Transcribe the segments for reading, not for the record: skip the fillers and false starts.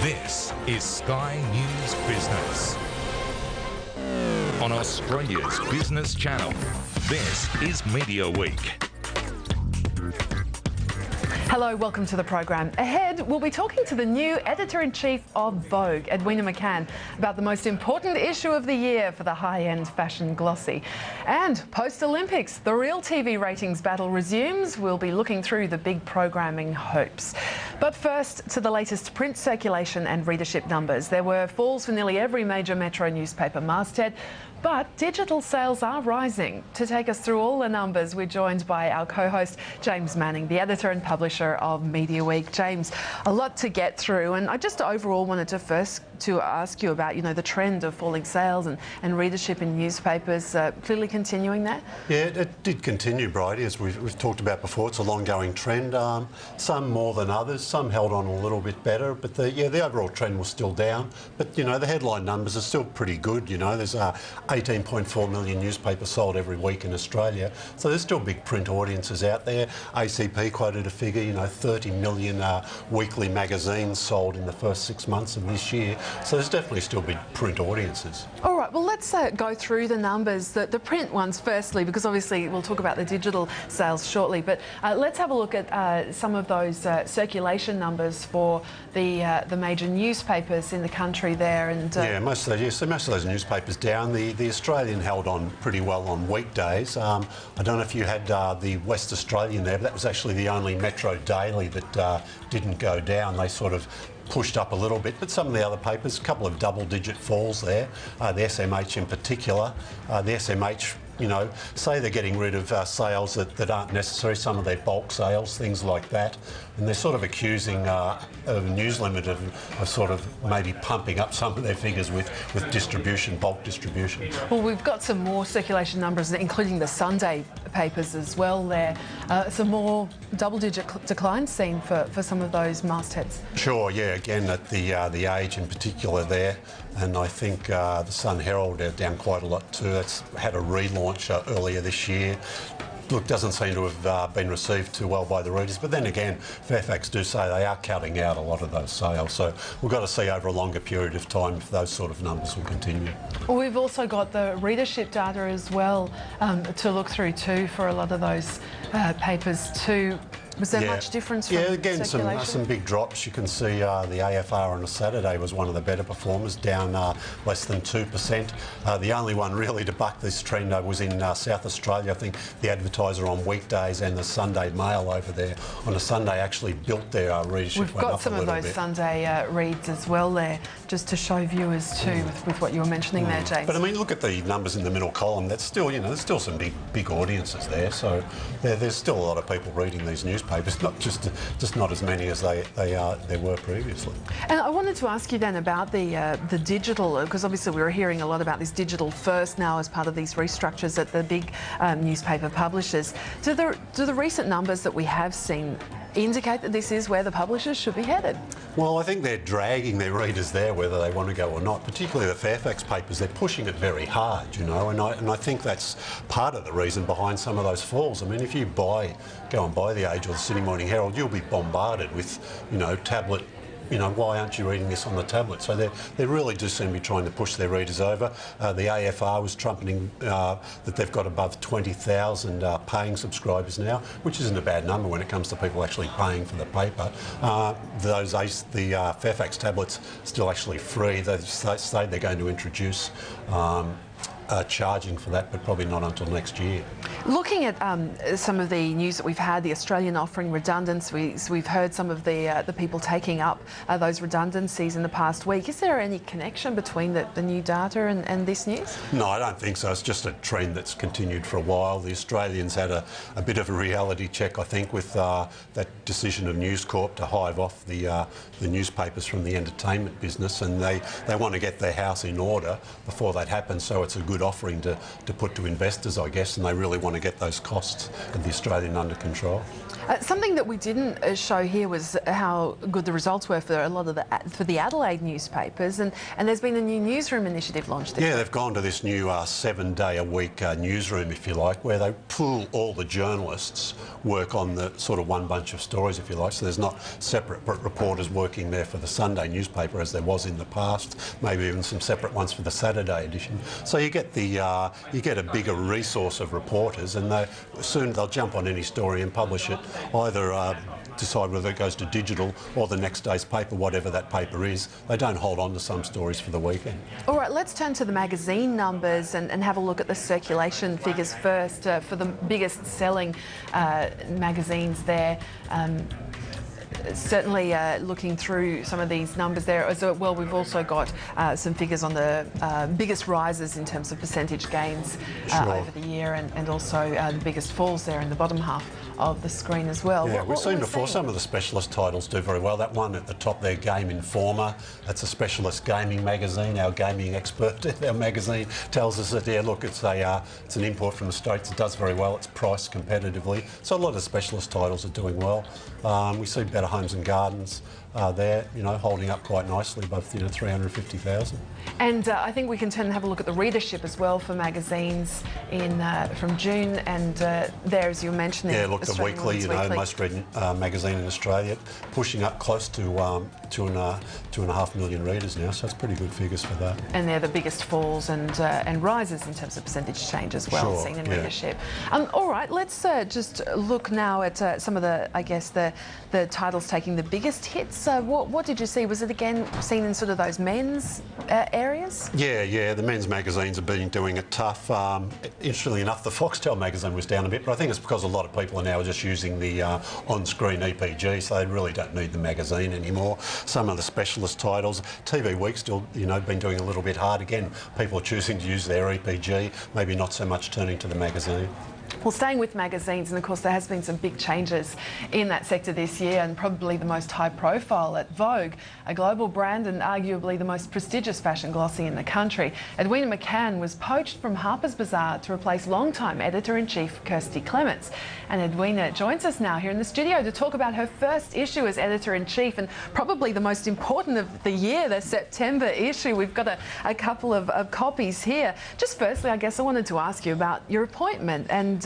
This is Sky News Business. On Australia's business channel, this is Mediaweek. Hello, welcome to the program. Ahead, we'll be talking to the new Editor-in-Chief of Vogue, Edwina McCann, about the most important issue of the year for the high-end fashion glossy. And post-Olympics, the real TV ratings battle resumes. We'll be looking through the big programming hopes. But first, to the latest print circulation and readership numbers. There were falls for nearly every major metro newspaper masthead, but digital sales are rising. To take us through all the numbers, we're joined by our co-host, James Manning, the editor and publisher of Mediaweek. James, a lot to get through, and I just overall wanted to first ask you about, the trend of falling sales and readership in newspapers, clearly continuing that? Yeah, it did continue, Bridie, as we've talked about before. It's a long-going trend, some more than others, some held on a little bit better, but the overall trend was still down. But, the headline numbers are still pretty good, There's 18.4 million newspapers sold every week in Australia, so there's still big print audiences out there. ACP quoted a figure, 30 million weekly magazines sold in the first 6 months of this year, so there's definitely still big print audiences. All right, well, let's go through the numbers, the print ones firstly, because obviously we'll talk about the digital sales shortly, but let's have a look at some of those circulation numbers for the major newspapers in the country there. And yeah, most of those newspapers down. The Australian held on pretty well on weekdays. I don't know if you had the West Australian there, but that was actually the only Metro Daily that didn't go down. They sort of pushed up a little bit, but some of the other papers, a couple of double-digit falls there. The SMH in particular. The SMH, say they're getting rid of sales that aren't necessary, some of their bulk sales, things like that. And they're sort of accusing News Limited of sort of maybe pumping up some of their figures with distribution, bulk distribution. Well, we've got some more circulation numbers, including the Sunday papers as well there. Some more double-digit declines seen for some of those mastheads. Sure, yeah, again at the Age in particular there. And I think the Sun Herald are down quite a lot too. That's had a relaunch earlier this year. Look, doesn't seem to have been received too well by the readers, but then again, Fairfax do say they are cutting out a lot of those sales, so we've got to see over a longer period of time if those sort of numbers will continue. Well, we've also got the readership data as well to look through too for a lot of those papers too. Was there much difference from again, some big drops. You can see the AFR on a Saturday was one of the better performers, down less than 2%. The only one really to buck this trend was in South Australia. I think the Advertiser on weekdays and the Sunday Mail over there on a Sunday actually built their readership. We've got some of those Sunday reads as well there, just to show viewers too with what you were mentioning there, James. But I mean, look at the numbers in the middle column. That's still, there's still some big audiences there. So there's still a lot of people reading these newspapers. Not just not as many as there were previously. And I wanted to ask you then about the digital, because obviously we were hearing a lot about this digital first now as part of these restructures at the big newspaper publishers. Do the recent numbers that we have seen indicate that this is where the publishers should be headed? Well, I think they're dragging their readers there whether they want to go or not, particularly the Fairfax papers. They're pushing it very hard, and I think that's part of the reason behind some of those falls. I mean, if you go and buy the Age or the Sydney Morning Herald, you'll be bombarded with, tablet. Why aren't you reading this on the tablet? So they really do seem to be trying to push their readers over. The AFR was trumpeting that they've got above 20,000 paying subscribers now, which isn't a bad number when it comes to people actually paying for the paper. The Fairfax tablets still actually free. They say they're going to introduce charging for that, but probably not until next year. Looking at some of the news that we've had, the Australian offering redundancies, we've heard some of the people taking up those redundancies in the past week. Is there any connection between the new data and this news? No, I don't think so. It's just a trend that's continued for a while. The Australians had a bit of a reality check, I think, with that decision of News Corp to hive off the newspapers from the entertainment business, and they want to get their house in order before that happens, so it's a good good offering to put to investors, I guess, and they really want to get those costs of the Australian under control. Something that we didn't show here was how good the results were for a lot of the Adelaide newspapers, and there's been a new newsroom initiative launched. Yeah, they've gone to this new 7-day-a-week newsroom, if you like, where they pool all the journalists, work on the sort of one bunch of stories, if you like. So there's not separate reporters working there for the Sunday newspaper as there was in the past. Maybe even some separate ones for the Saturday edition. So you get you get a bigger resource of reporters, and soon they'll jump on any story and publish it, either decide whether it goes to digital or the next day's paper, whatever that paper is. They don't hold on to some stories for the weekend. All right, let's turn to the magazine numbers and have a look at the circulation figures first for the biggest selling magazines there. Certainly looking through some of these numbers there as well, we've also got some figures on the biggest rises in terms of percentage gains over the year, and also the biggest falls there in the bottom half of the screen as well. Yeah, we've seen before some of the specialist titles do very well. That one at the top there, Game Informer, that's a specialist gaming magazine. Our gaming expert at our magazine tells us that, yeah, look, it's an import from the States. It does very well. It's priced competitively. So a lot of specialist titles are doing well. We see Better Homes and Gardens there, holding up quite nicely, above 350,000. And I think we can turn and have a look at the readership as well for magazines from June, and there, as you were mentioning, yeah, look, the Weekly, most read magazine in Australia, pushing up close to 2.5 million readers now, so it's pretty good figures for that. And they're the biggest falls and rises in terms of percentage change as well, seen in readership. All right, let's just look now at some of the, I guess, the titles taking the biggest hits. What did you see? Was it again seen in sort of those men's areas? Yeah, the men's magazines have been doing it tough. Interestingly enough, the Foxtel magazine was down a bit, but I think it's because a lot of people are now just using the on-screen EPG, so they really don't need the magazine anymore. Some of the specialist titles, TV Week still, been doing a little bit hard. Again, people are choosing to use their EPG, maybe not so much turning to the magazine. Well, staying with magazines, and of course there has been some big changes in that sector this year, and probably the most high profile at Vogue, a global brand and arguably the most prestigious fashion glossy in the country. Edwina McCann was poached from Harper's Bazaar to replace longtime editor-in-chief Kirsty Clements. And Edwina joins us now here in the studio to talk about her first issue as editor-in-chief, and probably the most important of the year, the September issue. We've got a couple of copies here. Just firstly, I guess I wanted to ask you about your appointment, and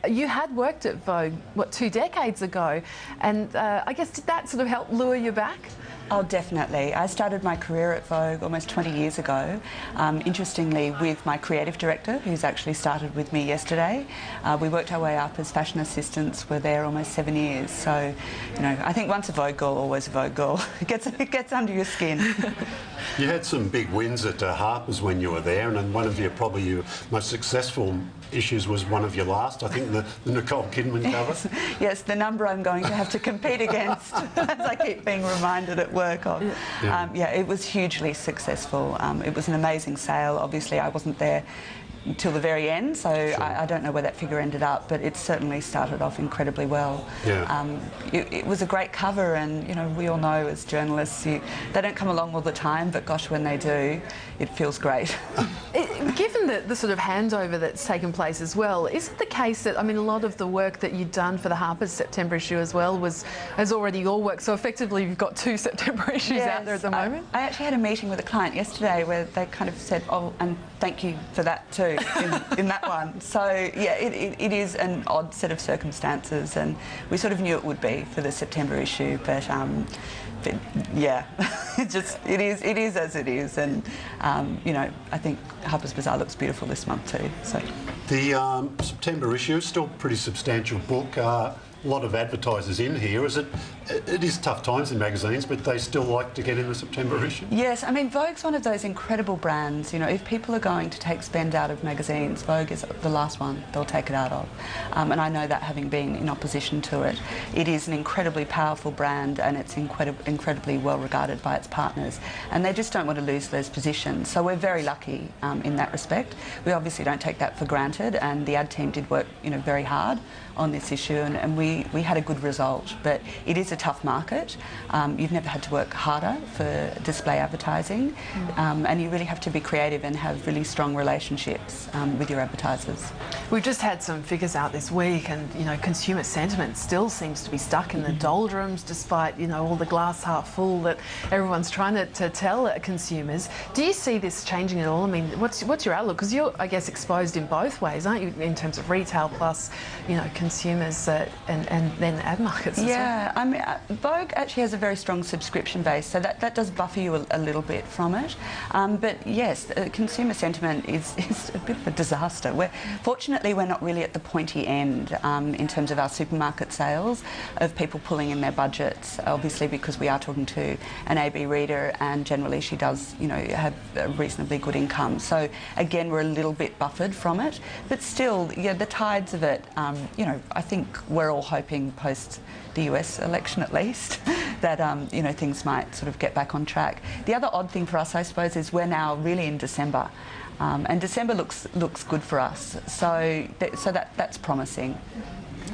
you had worked at Vogue, 2 decades ago, and I guess did that sort of help lure you back? Oh, definitely. I started my career at Vogue almost 20 years ago, interestingly with my creative director, who's actually started with me yesterday. We worked our way up as fashion assistants, were there almost 7 years. So, I think once a Vogue girl, always a Vogue girl. It gets under your skin. You had some big wins at Harper's when you were there, and one of probably your most successful issues was one of your last, I think, the Nicole Kidman cover. Yes, the number I'm going to have to compete against, as I keep being reminded at work of. Yeah, it was hugely successful. It was an amazing sale. Obviously, I wasn't there until the very end, so I don't know where that figure ended up, but it certainly started off incredibly well. It was a great cover, and we all know as journalists they don't come along all the time, but gosh, when they do, it feels great. Given the sort of handover that's taken place as well, is it the case that, a lot of the work that you'd done for the Harper's September issue as well has already your work, so effectively you've got 2 September issues out there at the moment? I actually had a meeting with a client yesterday where they kind of said, oh, and thank you for that too, in that one. So, yeah, it is an odd set of circumstances, and we sort of knew it would be for the September issue, but yeah, it is as it is, and I think Harper's Bazaar looks beautiful this month too. So the September issue is still a pretty substantial book. A lot of advertisers in here. It is tough times in magazines, but they still like to get in the September issue? Yes, Vogue's one of those incredible brands. If people are going to take spend out of magazines, Vogue is the last one they'll take it out of. And I know that, having been in opposition to it. It is an incredibly powerful brand, and it's incredibly well regarded by its partners. And they just don't want to lose those positions. So we're very lucky in that respect. We obviously don't take that for granted, and the ad team did work very hard on this issue, and we had a good result. But it is a tough market. You've never had to work harder for display advertising, and you really have to be creative and have really strong relationships with your advertisers. We've just had some figures out this week, and consumer sentiment still seems to be stuck in the doldrums, despite all the glass half full that everyone's trying to tell consumers. Do you see this changing at all? I mean, what's your outlook? Because you're, I guess, exposed in both ways, aren't you, in terms of retail plus consumers and then ad markets as well? Yeah, I mean, Vogue actually has a very strong subscription base, so that does buffer you a little bit from it. But yes, consumer sentiment is a bit of a disaster. Fortunately, we're not really at the pointy end in terms of our supermarket sales of people pulling in their budgets, obviously because we are talking to an AB reader, and generally she does have a reasonably good income. So again, we're a little bit buffered from it, but still, yeah, the tides of it, I think we're all hoping post the US election at least that things might sort of get back on track. The other odd thing for us, I suppose, is we're now really in December, and December looks good for us, so that's promising.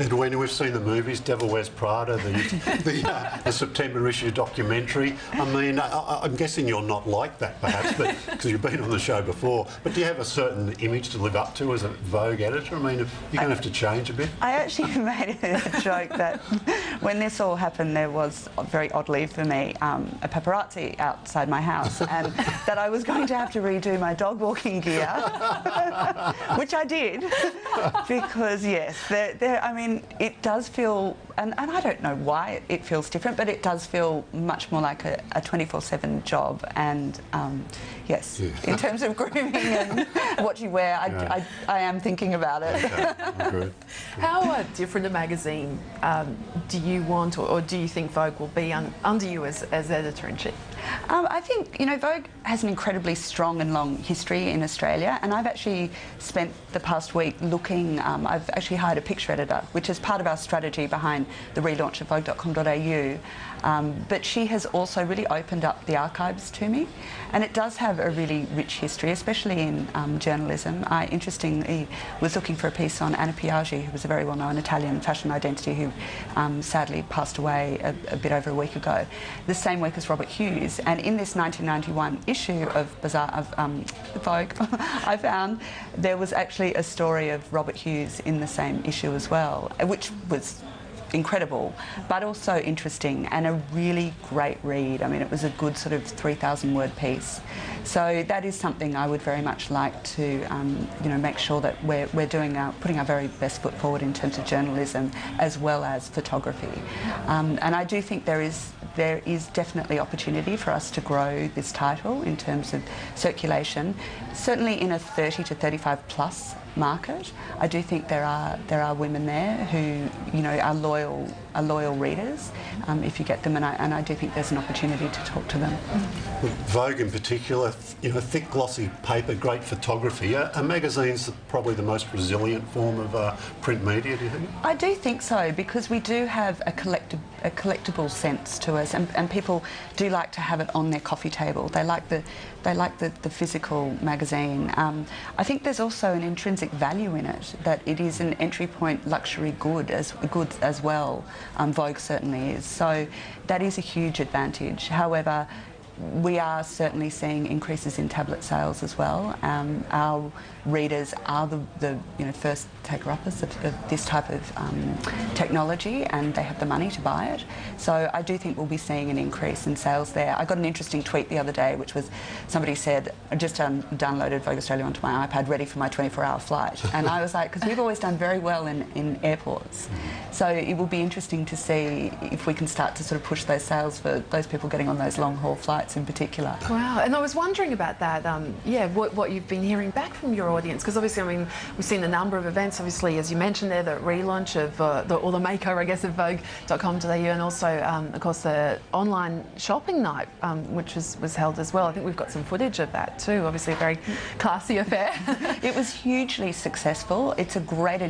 Edwina, we've seen the movies, Devil Wears Prada, the September issue documentary. I mean, I'm guessing you're not like that, perhaps, but because you've been on the show before. But do you have a certain image to live up to as a Vogue editor? I mean, you're going to have to change a bit. I actually made a joke that when this all happened, there was, very oddly for me, a paparazzi outside my house, and that I was going to have to redo my dog walking gear, which I did, because yes, I mean, it does feel, and I don't know why it feels different, but it does feel much more like a 24/7 job. And yes, in terms of grooming and what you wear, I am thinking about it. Okay. Good. How different a magazine do you want, or do you think Vogue will be under you as editor-in-chief? I think, Vogue has an incredibly strong and long history in Australia, and I've actually spent the past week looking, I've actually hired a picture editor, which is part of our strategy behind the relaunch of Vogue.com.au, but she has also really opened up the archives to me, and it does have a really rich history, especially in journalism. I, interestingly, was looking for a piece on Anna Piaggi, who was a very well-known Italian fashion identity who sadly passed away a bit over a week ago, the same week as Robert Hughes. And in this 1991 issue of Vogue, I found there was actually a story of Robert Hughes in the same issue as well, which was incredible, but also interesting and a really great read. I mean, it was a good sort of 3,000-word piece. So that is something I would very much like to, make sure that we're putting our very best foot forward in terms of journalism as well as photography. And I do think there is definitely opportunity for us to grow this title in terms of circulation. Certainly in a 30 to 35 plus market, I do think there are women there who are loyal readers if you get them, and I do think there's an opportunity to talk to them. Vogue in particular, thick glossy paper, great photography. Are magazines probably the most resilient form of print media, do you think? I do think so, because we do have a collectible sense to us, and people do like to have it on their coffee table. They like the physical magazine. I think there's also an intrinsic value in it, that it is an entry point luxury good as well. Vogue certainly is. So that is a huge advantage. However, we are certainly seeing increases in tablet sales as well. Our readers are the first taker-uppers of this type of technology, and they have the money to buy it. So I do think we'll be seeing an increase in sales there. I got an interesting tweet the other day, which was somebody said, I just downloaded Vogue Australia onto my iPad, ready for my 24-hour flight. And I was like, because we've always done very well in airports. So it will be interesting to see if we can start to sort of push those sales for those people getting on those long-haul flights in particular. Wow, and I was wondering about that, what you've been hearing back from your audience, because obviously, I mean, we've seen a number of events, obviously, as you mentioned there, the relaunch of, or the makeover, I guess, of Vogue.com.au, and also, of course, the online shopping night, which was held as well. I think we've got some footage of that too, obviously a very classy affair. It was hugely successful. It's a great